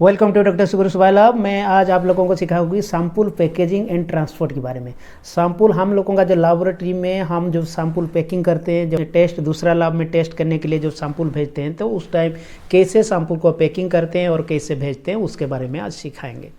Welcome to doctor Suguru Subala. मैं आज आप लोगों को सिखाऊंगी सैंपल पैकेजिंग एंड ट्रांसपोर्ट के बारे में। सैंपल हम लोगों का जो लैबोरेटरी में हम जो सैंपल पैकिंग करते हैं, जो टेस्ट दूसरा लैब में टेस्ट करने के लिए जो सैंपल भेजते हैं, तो उस टाइम कैसे सैंपल को पैकिंग करते हैं और कैसे भेजते हैं उसके बारे में आज सिखाएंगे।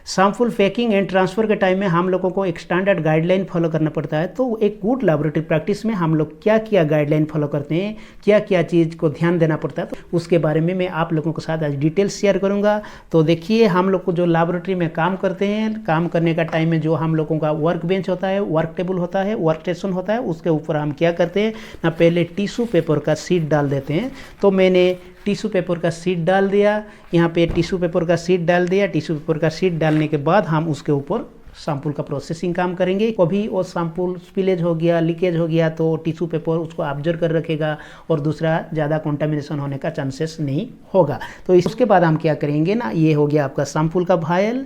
सैंपल पैकिंग एंड ट्रांसफ़र के टाइम में हम लोगों को एक स्टैंडर्ड गाइडलाइन फॉलो करना पड़ता है। तो एक गुड लैबोरेटरी प्रैक्टिस में हम लोग क्या क्या गाइडलाइन फॉलो करते हैं, क्या क्या चीज़ को ध्यान देना पड़ता है, तो उसके बारे में मैं आप लोगों के साथ आज डिटेल्स शेयर करूंगा। तो देखिए, हम लोग को जो लैबोरेटरी में काम करते हैं, काम करने का टाइम में जो हम लोगों का वर्क बेंच होता है, वर्क टेबल होता है, वर्क स्टेशन होता है, उसके ऊपर हम क्या करते हैं ना, पहले टिश्यू पेपर का शीट डाल देते हैं। तो मैंने टिश्यू पेपर का शीट डाल दिया, यहाँ पे टिश्यू पेपर का शीट डाल दिया। टिश्यू पेपर का शीट डालने के बाद हम उसके ऊपर सैंपल का प्रोसेसिंग काम करेंगे। कभी वो सैंपल स्पिलेज हो गया, लीकेज हो गया, तो टिश्यू पेपर उसको ऑब्जर्व कर रखेगा और दूसरा ज़्यादा कंटामिनेशन होने का चांसेस नहीं होगा। तो उसके बाद हम क्या करेंगे ना, ये हो गया आपका सैंपल का वायल।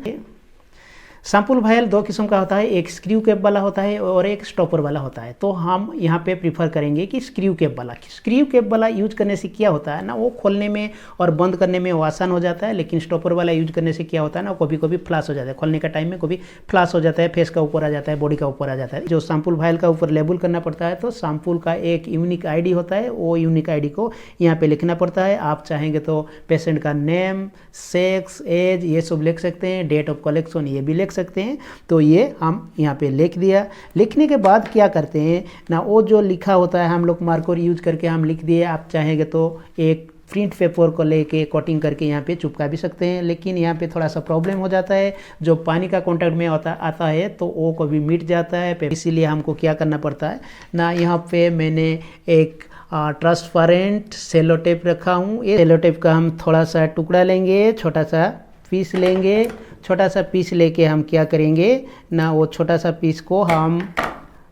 सैंपल वायल दो किस्म का होता है, एक स्क्रू कैप वाला होता है और एक स्टॉपर वाला होता है। तो हम यहाँ पे प्रीफर करेंगे कि स्क्रू कैप वाला। स्क्रू कैप वाला यूज करने से क्या होता है ना, वो खोलने में और बंद करने में वो आसान हो जाता है। लेकिन स्टॉपर वाला यूज करने से क्या होता है ना, कभी कभी फ्लैश हो जाता है, खोलने का टाइम में कभी फ्लैश हो जाता है, फेस का ऊपर आ जाता है, बॉडी का ऊपर आ जाता है। जो सैंपल वायल का ऊपर लेबल करना पड़ता है, तो सैंपल का एक यूनिक आईडी होता है, वो यूनिक आईडी को यहाँ पे लिखना पड़ता है। आप चाहेंगे तो पेशेंट का नेम, सेक्स, एज ये सब लिख सकते हैं, डेट ऑफ कलेक्शन ये भी लिख सकते हैं। तो ये हम यहाँ पे लिख दिया। लिखने के बाद क्या करते हैं ना, वो जो लिखा होता है हम लोग मार्कर यूज करके हम लिख दिए। आप चाहेंगे तो एक प्रिंट पेपर को लेके कटिंग करके यहाँ पे चिपका भी सकते हैं, लेकिन यहाँ पे थोड़ा सा प्रॉब्लम हो जाता है। जो पानी का कांटेक्ट में आता है तो वो कभी मिट जाता है, इसीलिए हमको क्या करना पड़ता है ना, यहाँ पे मैंने एक ट्रांसपेरेंट सेलो टेप रखा हूँ। ये सेलो टेप का हम थोड़ा सा टुकड़ा लेंगे, छोटा सा पीस लेंगे। छोटा सा पीस लेके हम क्या करेंगे ना, वो छोटा सा पीस को हम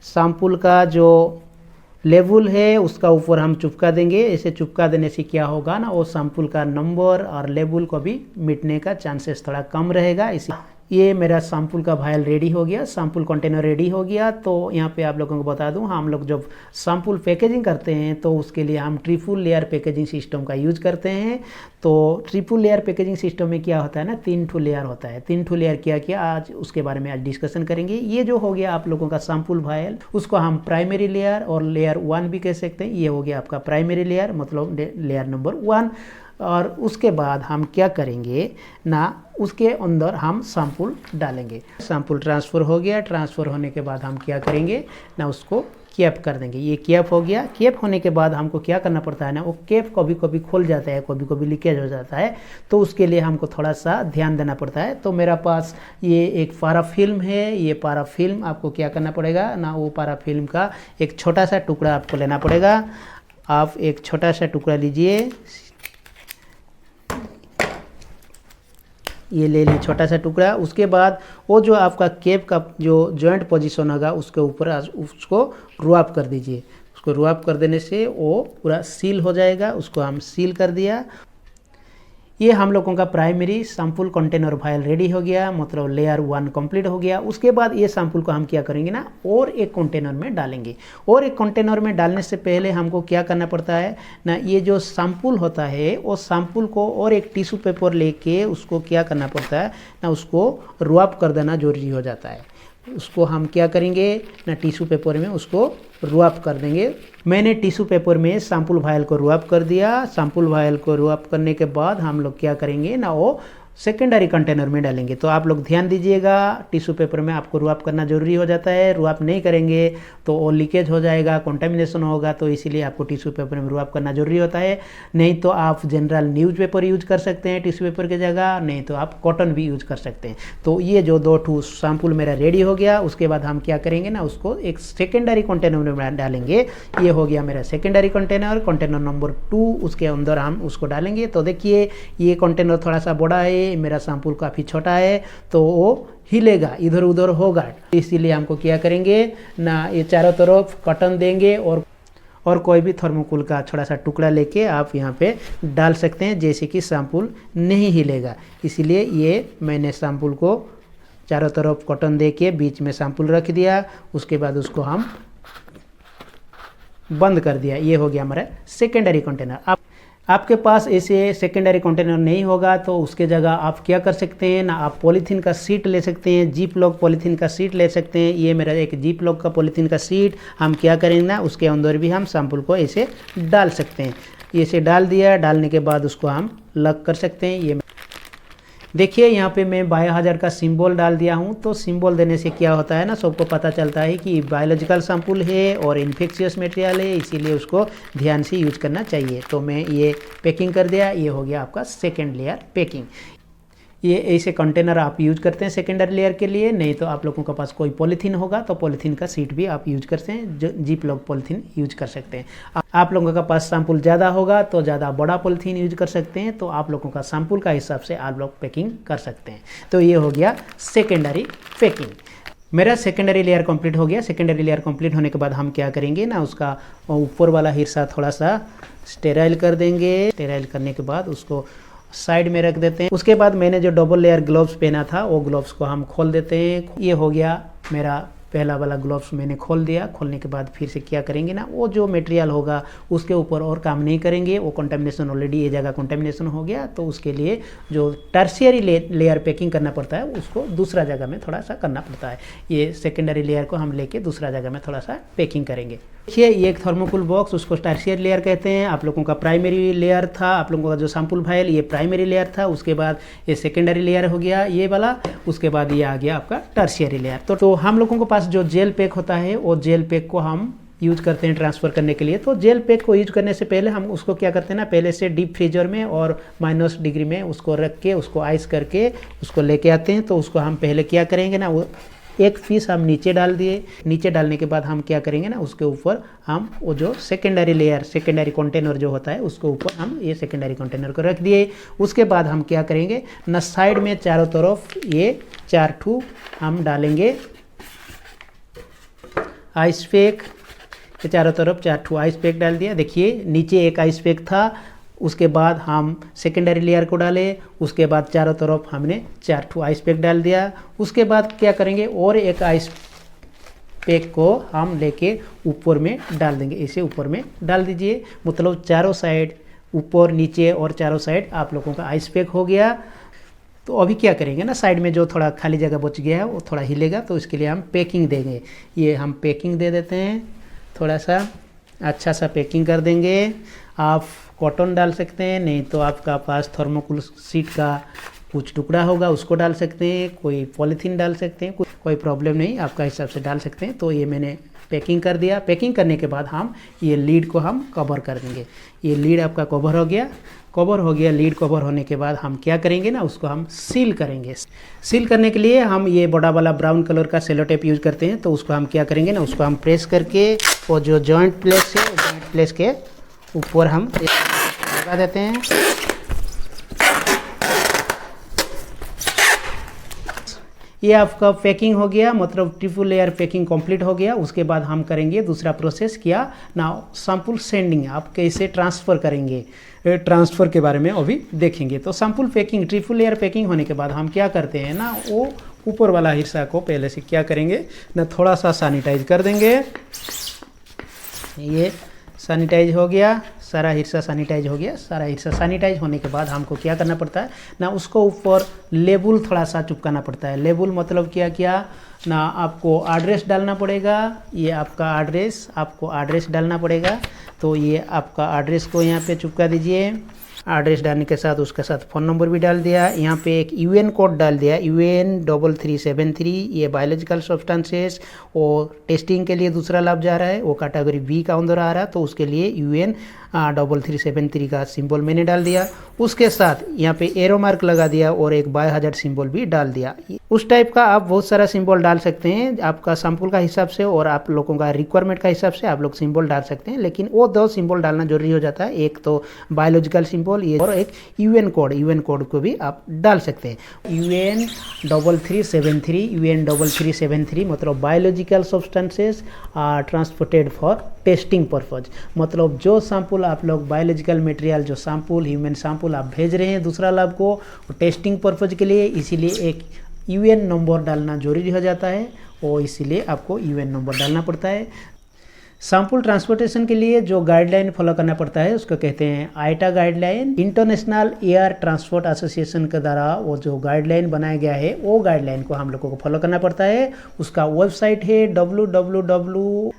सैंपल का जो लेबल है उसका ऊपर हम चिपका देंगे। ऐसे चिपका देने से क्या होगा ना, वो सैंपल का नंबर और लेबल को भी मिटने का चांसेस थोड़ा कम रहेगा। इसी ये मेरा सैंपल का वायल रेडी हो गया, सैंपल कंटेनर रेडी हो गया। तो यहाँ पे आप लोगों को बता दूं, हम लोग जब सैंपल पैकेजिंग करते हैं तो उसके लिए हम ट्रिपल लेयर पैकेजिंग सिस्टम का यूज करते हैं। तो ट्रिपल लेयर पैकेजिंग सिस्टम में क्या होता है ना, 3 लेयर होता है। 3 लेयर क्या क्या आज उसके बारे में आज डिस्कशन करेंगे। ये जो हो गया आप लोगों का सैंपल वायल, उसको हम प्राइमरी लेयर और लेयर 1 भी कह सकते हैं। ये हो गया आपका प्राइमरी लेयर, मतलब लेयर नंबर 1। और उसके बाद हम क्या करेंगे ना, उसके अंदर हम सैंपल डालेंगे। सैंपल ट्रांसफ़र हो गया। ट्रांसफ़र होने के बाद हम क्या करेंगे ना, उसको कैप कर देंगे। ये कैप हो गया। कैप होने के बाद हमको क्या करना पड़ता है ना, वो कैप कभी कभी खोल जाता है, कभी कभी लीकेज हो जाता है, तो उसके लिए हमको थोड़ा सा ध्यान देना पड़ता है। तो मेरा पास ये एक पैराफिल्म है। ये पैराफिल्म आपको क्या करना पड़ेगा ना, वो पैराफिल्म का एक छोटा सा टुकड़ा आपको लेना पड़ेगा। आप एक छोटा सा टुकड़ा लीजिए, ये ले लें छोटा सा टुकड़ा। उसके बाद वो जो आपका कैप का जो जॉइंट पोजीशन होगा उसके ऊपर उसको रुआब कर दीजिए। उसको रुआब कर देने से वो पूरा सील हो जाएगा। उसको हम सील कर दिया। ये हम लोगों का primary sample container vial ready हो गया, मतलब लेयर 1 कंप्लीट हो गया। उसके बाद ये सैंपल को हम क्या करेंगे ना, और एक कंटेनर में डालेंगे। और एक कंटेनर में डालने से पहले हमको क्या करना पड़ता है ना, ये जो सैंपल होता है वो सैंपल को और एक टिश्यू पेपर लेके उसको क्या करना पड़ता है ना, उसको रुआब कर देना जरूरी हो जाता है। उसको हम क्या करेंगे ना, टिश्यू पेपर में उसको रुआब कर देंगे। मैंने टिश्यू पेपर में सैंपल वायल को रुआब कर दिया। सैंपल वायल को रुआब करने के बाद हम लोग क्या करेंगे ना, वो सेकेंडरी कंटेनर में डालेंगे। तो आप लोग ध्यान दीजिएगा, टिश्यू पेपर में आपको रुआब करना जरूरी हो जाता है। रुआब नहीं करेंगे तो वो लीकेज हो जाएगा, कंटामिनेशन होगा। तो इसीलिए आपको टिश्यू पेपर में रुआब करना जरूरी होता है। नहीं तो आप जनरल न्यूज़ पेपर यूज कर सकते हैं टिश्यू पेपर की जगह, नहीं तो आप कॉटन भी यूज कर सकते हैं। तो ये जो 2 सैंपल मेरा रेडी हो गया। उसके बाद हम क्या करेंगे ना, उसको एक सेकेंडरी कंटेनर में डालेंगे। ये हो गया मेरा सेकेंडरी कंटेनर, कंटेनर नंबर 2। उसके अंदर हम उसको डालेंगे। तो देखिए, ये कंटेनर थोड़ा सा बड़ा है, मेरा सैंपल काफ़ी छोटा है, तो वो हिलेगा, इधर उधर होगा। इसीलिए हमको क्या करेंगे ना, ये चारों तरफ कॉटन देंगे और कोई भी थर्मोकोल का छोटा सा टुकड़ा लेके आप यहाँ पे डाल सकते हैं, जैसे कि सैंपल नहीं हिलेगा। इसीलिए ये मैंने सैंपल को चारों तरफ कॉटन दे के बीच में सैंपल रख दिया। उसके बाद उसको हम बंद कर दिया। ये हो गया हमारा सेकेंडरी कंटेनर। आपके पास ऐसे सेकेंडरी कंटेनर नहीं होगा तो उसके जगह आप क्या कर सकते हैं ना, आप पॉलीथीन का शीट ले सकते हैं, जीप लॉक पॉलीथीन का शीट ले सकते हैं। ये मेरा एक जीप लॉक का पॉलीथीन का शीट, हम क्या करेंगे ना, उसके अंदर भी हम सैंपल को ऐसे डाल सकते हैं। ऐसे डाल दिया, डालने के बाद उसको हम लॉक कर सकते हैं। ये देखिए यहाँ पे मैं 22,000 का सिंबल डाल दिया हूँ। तो सिंबल देने से क्या होता है ना, सबको पता चलता है कि बायोलॉजिकल सैंपल है और इन्फेक्शियस मटेरियल है, इसीलिए उसको ध्यान से यूज करना चाहिए। तो मैं ये पैकिंग कर दिया, ये हो गया आपका सेकेंड लेयर पैकिंग। ये ऐसे कंटेनर आप यूज करते हैं सेकेंडरी लेयर के लिए। नहीं तो आप लोगों के पास कोई पॉलीथीन होगा तो पॉलीथीन का सीट भी आप यूज करते हैं, जो जीप लॉक पॉलीथीन यूज कर सकते हैं। आप लोगों का पास सैंपल ज़्यादा होगा तो ज़्यादा बड़ा पॉलीथीन यूज कर सकते हैं, तो आप लोगों का सैंपल का हिसाब से आप लोग पैकिंग कर सकते हैं। तो ये हो गया सेकेंडरी पैकिंग। मेरा सेकेंडरी लेयर कंप्लीट हो गया। सेकेंडरी लेयर कंप्लीट होने के बाद हम क्या करेंगे ना, उसका ऊपर वाला हिस्सा थोड़ा सा स्टेराइल कर देंगे। स्टेराइल करने के बाद उसको साइड में रख देते हैं। उसके बाद मैंने जो डबल लेयर ग्लव्स पहना था वो ग्लव्स को हम खोल देते हैं। ये हो गया मेरा पहला वाला ग्लव्स मैंने खोल दिया। खोलने के बाद फिर से क्या करेंगे ना, वो जो मटेरियल होगा उसके ऊपर और काम नहीं करेंगे, वो कंटेमिनेशन ऑलरेडी ये जगह कंटेमिनेशन हो गया। तो उसके लिए जो टर्शियरी लेयर पैकिंग करना पड़ता है उसको दूसरा जगह में थोड़ा सा करना पड़ता है। ये सेकेंडरी लेयर को हम लेके दूसरा जगह में थोड़ा सा पैकिंग करेंगे। देखिए ये एक थर्मोकोल बॉक्स, उसको टर्शियरी लेयर कहते हैं। आप लोगों का प्राइमरी लेयर था, आप लोगों का जो सैंपल फाइल ये प्राइमरी लेयर था। उसके बाद ये सेकेंडरी लेयर हो गया ये वाला। उसके बाद ये आ गया आपका टर्शियरी लेयर। तो हम लोगों के पास जो जेल पैक होता है वो जेल पैक को हम यूज करते हैं ट्रांसफ़र करने के लिए। तो जेल पैक को यूज करने से पहले हम उसको क्या करते हैं ना, पहले से डीप फ्रीजर में और -डिग्री में उसको रख के उसको आइस करके उसको लेके आते हैं। तो उसको हम पहले क्या करेंगे ना, वो एक पीस हम नीचे डाल दिए। नीचे डालने के बाद हम क्या करेंगे ना, उसके ऊपर हम वो जो सेकेंडरी लेयर सेकेंडरी कंटेनर जो होता है उसके ऊपर हम ये सेकेंडरी कंटेनर को रख दिए। उसके बाद हम क्या करेंगे ना, साइड में चारों तरफ ये 4 ठू हम डालेंगे आइस पैक के चारों तरफ 4 ठू आइस पैक डाल दिया। देखिए नीचे एक आइस पैक था, उसके बाद हम सेकेंडरी लेयर को डाले, उसके बाद चारों तरफ हमने 4 ठू आइस पैक डाल दिया। उसके बाद क्या करेंगे, और एक आइस पैक को हम लेके ऊपर में डाल देंगे। इसे ऊपर में डाल दीजिए, मतलब चारों साइड ऊपर नीचे और चारों साइड आप लोगों का आइस पैक हो गया। तो अभी क्या करेंगे ना, साइड में जो थोड़ा खाली जगह बच गया है वो थोड़ा हिलेगा, तो इसके लिए हम पैकिंग देंगे। ये हम पैकिंग दे देते हैं, थोड़ा सा अच्छा सा पैकिंग कर देंगे। आप कॉटन डाल सकते हैं, नहीं तो आपका पास थर्मोकोल शीट का कुछ टुकड़ा होगा उसको डाल सकते हैं, कोई पॉलीथीन डाल सकते हैं, कोई प्रॉब्लम नहीं, आपका हिसाब से डाल सकते हैं। तो ये मैंने पैकिंग कर दिया। पैकिंग करने के बाद हम ये लीड को हम कवर कर देंगे। ये लीड आपका कवर हो गया। कवर हो गया, लीड कवर होने के बाद हम क्या करेंगे ना, उसको हम सील करेंगे। सील करने के लिए हम ये बड़ा वाला ब्राउन कलर का सेलो टेप यूज करते हैं। तो उसको हम क्या करेंगे ना, उसको हम प्रेस करके वो जो जॉइंट प्लेस है जॉइंट प्लेस के ऊपर हम लगा देते हैं। ये आपका पैकिंग हो गया, मतलब ट्रिपल लेयर पैकिंग कंप्लीट हो गया। उसके बाद हम करेंगे दूसरा प्रोसेस क्या ना, सैंपल सेंडिंग। आप कैसे ट्रांसफ़र करेंगे, ट्रांसफ़र के बारे में अभी देखेंगे। तो sample packing triple layer packing होने के बाद हम क्या करते हैं ना, वो ऊपर वाला हिस्सा को पहले से क्या करेंगे ना, थोड़ा सा सैनिटाइज कर देंगे। ये सैनिटाइज हो गया, सारा हिस्सा सैनिटाइज हो गया। सारा हिस्सा सैनिटाइज होने के बाद हमको क्या करना पड़ता है ना, उसको ऊपर लेबल थोड़ा सा चिपकाना पड़ता है। लेबल मतलब क्या क्या ना, आपको एड्रेस डालना पड़ेगा। ये आपका एड्रेस, आपको एड्रेस डालना पड़ेगा। तो ये आपका एड्रेस को यहाँ पे चिपका दीजिए। एड्रेस डालने के साथ उसके साथ फ़ोन नंबर भी डाल दिया। यहाँ पे एक UN कोड डाल दिया, UN 3373। ये बायोलॉजिकल सब्सटेंसेस और टेस्टिंग के लिए दूसरा लाभ जा रहा है, वो कैटेगरी B का अंदर आ रहा है। तो उसके लिए UN 3373 का सिंबल मैंने डाल दिया। उसके साथ यहाँ पे एरो मार्क लगा दिया और एक बायोहजार्ड सिंबल भी डाल दिया। उस टाइप का आप बहुत सारा सिंबल डाल सकते हैं, आपका सैंपल का हिसाब से और आप लोगों का रिक्वायरमेंट का हिसाब से आप लोग सिंबल डाल सकते हैं। लेकिन वो 2 सिंबल डालना जरूरी हो जाता है, एक तो बायोलॉजिकल सिंबल ये और एक UN कोड को भी आप डाल सकते हैं। UN 3373 मतलब biological substances are transported for testing purpose. मतलब जो सैंपल आप लोग बायोलॉजिकल मटेरियल, जो सैंपल ह्यूमन सैंपल आप भेज रहे हैं दूसरा लैब को टेस्टिंग पर्पज के लिए, इसीलिए एक UN नंबर डालना जरूरी हो जाता है और इसीलिए आपको UN नंबर डालना पड़ता है। सैंपल ट्रांसपोर्टेशन के लिए जो गाइडलाइन फॉलो करना पड़ता है उसको कहते हैं IATA guideline. International air transport association के द्वारा वो जो गाइडलाइन बनाया गया है वो गाइडलाइन को हम लोगों को फॉलो करना पड़ता है। उसका वेबसाइट है www.iata.org।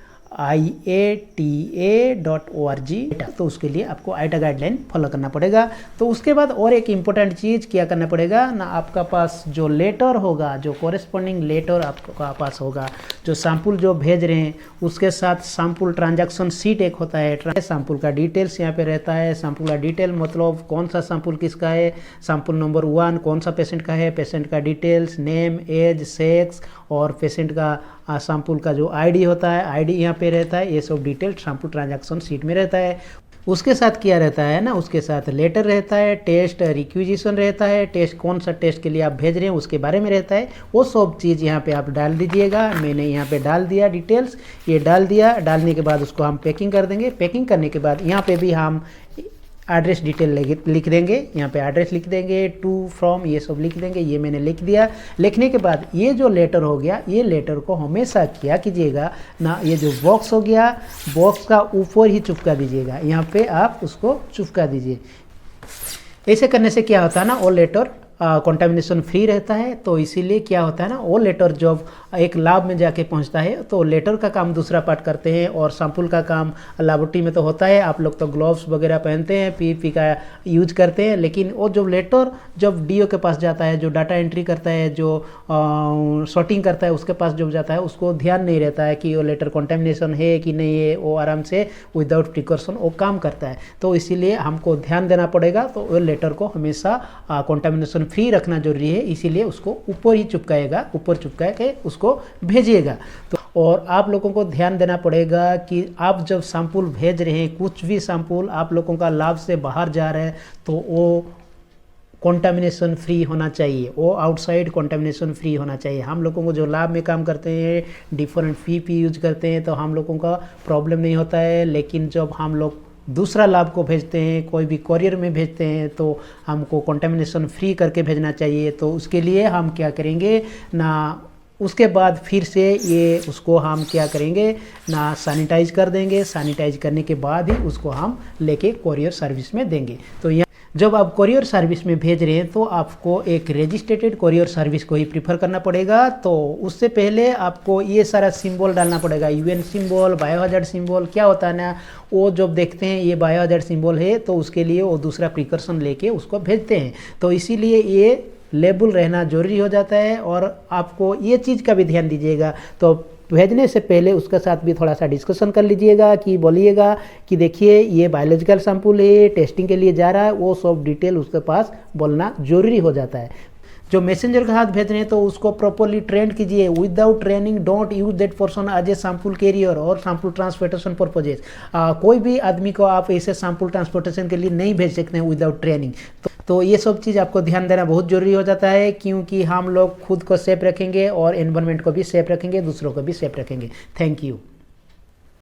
तो उसके लिए आपको आईटा गाइडलाइन फॉलो करना पड़ेगा। तो उसके बाद और एक इम्पोर्टेंट चीज़ क्या करना पड़ेगा ना, आपका पास जो लेटर होगा, जो कॉरेस्पॉन्डिंग लेटर आपका पास होगा, जो सैंपल जो भेज रहे हैं उसके साथ सैंपल ट्रांजैक्शन शीट एक होता है। सैंपल का डिटेल्स यहाँ पे रहता है। सैंपल का डिटेल मतलब कौन सा सैंपल किसका है, सैंपल नंबर 1 कौन सा पेशेंट का है, पेशेंट का डिटेल्स, नेम, एज, सेक्स और पेशेंट का सैंपल का जो आईडी होता है, आईडी यहाँ पे रहता है। ये सब डिटेल सैंपल ट्रांजैक्शन शीट में रहता है। उसके साथ क्या रहता है ना, उसके साथ लेटर रहता है, टेस्ट रिक्विजिशन रहता है, टेस्ट कौन सा टेस्ट के लिए आप भेज रहे हैं उसके बारे में रहता है। वो सब चीज़ यहाँ पे आप डाल दीजिएगा। मैंने यहाँ पे डाल दिया डिटेल्स, ये डाल दिया। डालने के बाद उसको हम पैकिंग कर देंगे। पैकिंग करने के बाद यहाँ पे भी हम एड्रेस डिटेल लिख देंगे। यहाँ पे एड्रेस लिख देंगे, टू फ्रॉम ये सब लिख देंगे। ये मैंने लिख दिया। लिखने के बाद ये जो लेटर हो गया, ये लेटर को हमेशा क्या कीजिएगा ना, ये जो बॉक्स हो गया, बॉक्स का ऊपर ही चिपका दीजिएगा। यहाँ पे आप उसको चिपका दीजिए। ऐसे करने से क्या होता है ना, वो लेटर कंटामिनेशन फ्री रहता है। तो इसीलिए क्या होता है ना, वो लेटर जब एक लैब में जाके पहुंचता है तो लेटर का काम दूसरा पार्ट करते हैं और सैंपल का काम लैबोरेटरी में तो होता है। आप लोग तो ग्लव्स वगैरह पहनते हैं, पीपीई का यूज करते हैं, लेकिन वो जो लेटर जब डीओ के पास जाता है, जो डाटा एंट्री करता है, जो सॉर्टिंग करता है, उसके पास जब जाता है उसको ध्यान नहीं रहता है कि वो लेटर कंटामिनेशन है कि नहीं है। वो आराम से विदाउट प्रिकॉशन वो काम करता है। तो इसीलिए हमको ध्यान देना पड़ेगा। तो वो लेटर को हमेशा कंटामिनेशन फ्री रखना जरूरी है। इसीलिए उसको ऊपर ही चिपकाएगा, ऊपर चिपका के उसको भेजिएगा। तो और आप लोगों को ध्यान देना पड़ेगा कि आप जब सैंपल भेज रहे हैं, कुछ भी सैंपल आप लोगों का लैब से बाहर जा रहा है तो वो कंटामिनेशन फ्री होना चाहिए, वो आउटसाइड कंटामिनेशन फ्री होना चाहिए। हम लोगों को जो लैब में काम करते हैं, डिफरेंट पीपी यूज करते हैं, तो हम लोगों का प्रॉब्लम नहीं होता है। लेकिन जब हम लोग दूसरा लैब को भेजते हैं, कोई भी कोरियर में भेजते हैं, तो हमको कंटामिनेशन फ्री करके भेजना चाहिए। तो उसके लिए हम क्या करेंगे ना, उसके बाद फिर से ये उसको हम क्या करेंगे ना, सैनिटाइज कर देंगे। सैनिटाइज करने के बाद ही उसको हम लेके कोरियर सर्विस में देंगे। तो यहाँ जब आप कोरियर सर्विस में भेज रहे हैं तो आपको एक रजिस्ट्रेटेड कोरियर सर्विस को ही प्रीफर करना पड़ेगा। तो उससे पहले आपको ये सारा सिंबल डालना पड़ेगा, यूएन सिंबल, बायोहजार्ड सिंबल। क्या होता है ना, वो जब देखते हैं ये बायोहजार्ड सिंबल है तो उसके लिए वो दूसरा प्रिकॉशन लेके उसको भेजते हैं। तो इसीलिए ये लेबल रहना जरूरी हो जाता है। और आपको ये चीज़ का भी ध्यान दीजिएगा, तो भेजने से पहले उसके साथ भी थोड़ा सा डिस्कशन कर लीजिएगा कि बोलिएगा कि देखिए ये बायोलॉजिकल सैंपल है, टेस्टिंग के लिए जा रहा है। वो सब डिटेल उसके पास बोलना जरूरी हो जाता है। जो मैसेंजर के साथ भेज रहे हैं तो उसको प्रॉपरली ट्रेन कीजिए। Without training don't use that person as a sample carrier और सैंपल ट्रांसपोर्टेशन पर्पजेज। कोई भी आदमी को आप ऐसे सैंपल ट्रांसपोर्टेशन के लिए नहीं भेज सकते हैं विदाउट ट्रेनिंग। तो ये सब चीज़ आपको ध्यान देना बहुत जरूरी हो जाता है, क्योंकि हम लोग खुद को सेफ रखेंगे और एनवायरनमेंट को भी सेफ रखेंगे, दूसरों को भी सेफ रखेंगे। Thank you.